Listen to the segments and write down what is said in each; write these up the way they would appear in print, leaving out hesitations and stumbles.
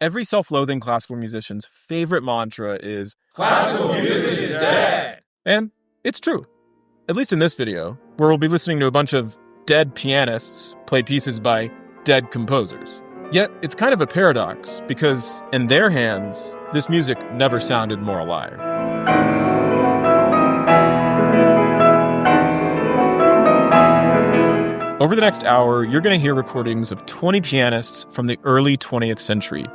Every self-loathing classical musician's favorite mantra is, "Classical music is dead!" And it's true. At least in this video, where we'll be listening to a bunch of dead pianists play pieces by dead composers. Yet, it's kind of a paradox, because in their hands, this music never sounded more alive. Over the next hour, you're going to hear recordings of 20 pianists from the early 20th century,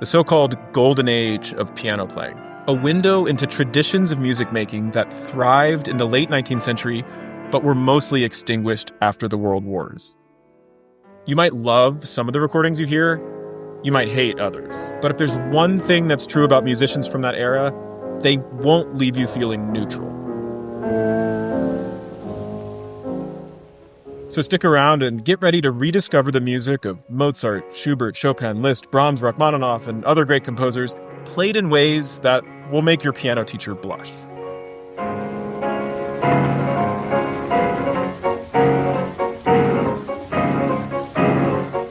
the so-called golden age of piano playing, a window into traditions of music making that thrived in the late 19th century, but were mostly extinguished after the World Wars. You might love some of the recordings you hear, you might hate others. But if there's one thing that's true about musicians from that era, they won't leave you feeling neutral. So stick around and get ready to rediscover the music of Mozart, Schubert, Chopin, Liszt, Brahms, Rachmaninoff, and other great composers, played in ways that will make your piano teacher blush.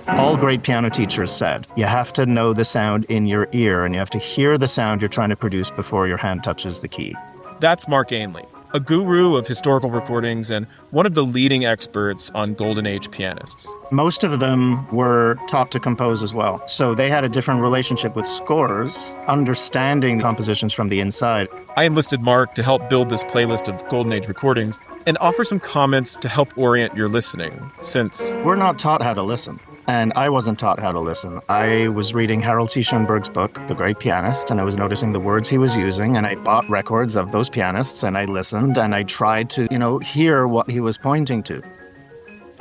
All great piano teachers said, you have to know the sound in your ear, and you have to hear the sound you're trying to produce before your hand touches the key. That's Mark Ainley, a guru of historical recordings and one of the leading experts on Golden Age pianists. Most of them were taught to compose as well. So they had a different relationship with scores, understanding compositions from the inside. I enlisted Mark to help build this playlist of Golden Age recordings and offer some comments to help orient your listening, since we're not taught how to listen. And I wasn't taught how to listen. I was reading Harold C. Schoenberg's book, The Great Pianist, and I was noticing the words he was using, and I bought records of those pianists, and I listened, and I tried to, hear what he was pointing to.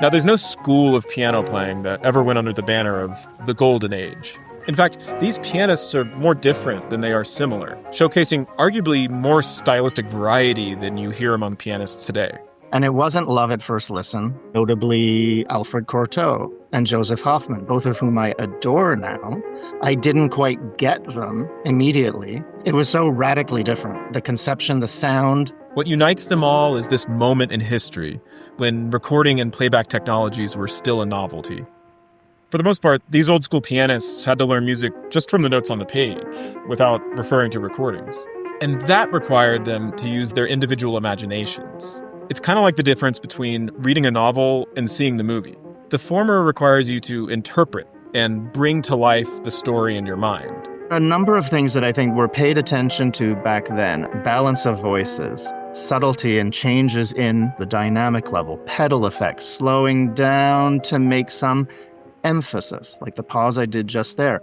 Now, there's no school of piano playing that ever went under the banner of the Golden Age. In fact, these pianists are more different than they are similar, showcasing arguably more stylistic variety than you hear among pianists today. And it wasn't love at first listen, notably Alfred Cortot and Joseph Hoffman, both of whom I adore now. I didn't quite get them immediately. It was so radically different. The conception, the sound. What unites them all is this moment in history when recording and playback technologies were still a novelty. For the most part, these old school pianists had to learn music just from the notes on the page, without referring to recordings. And that required them to use their individual imaginations. It's kind of like the difference between reading a novel and seeing the movie. The former requires you to interpret and bring to life the story in your mind. A number of things that I think were paid attention to back then. Balance of voices, subtlety and changes in the dynamic level, pedal effects, slowing down to make some emphasis, like the pause I did just there.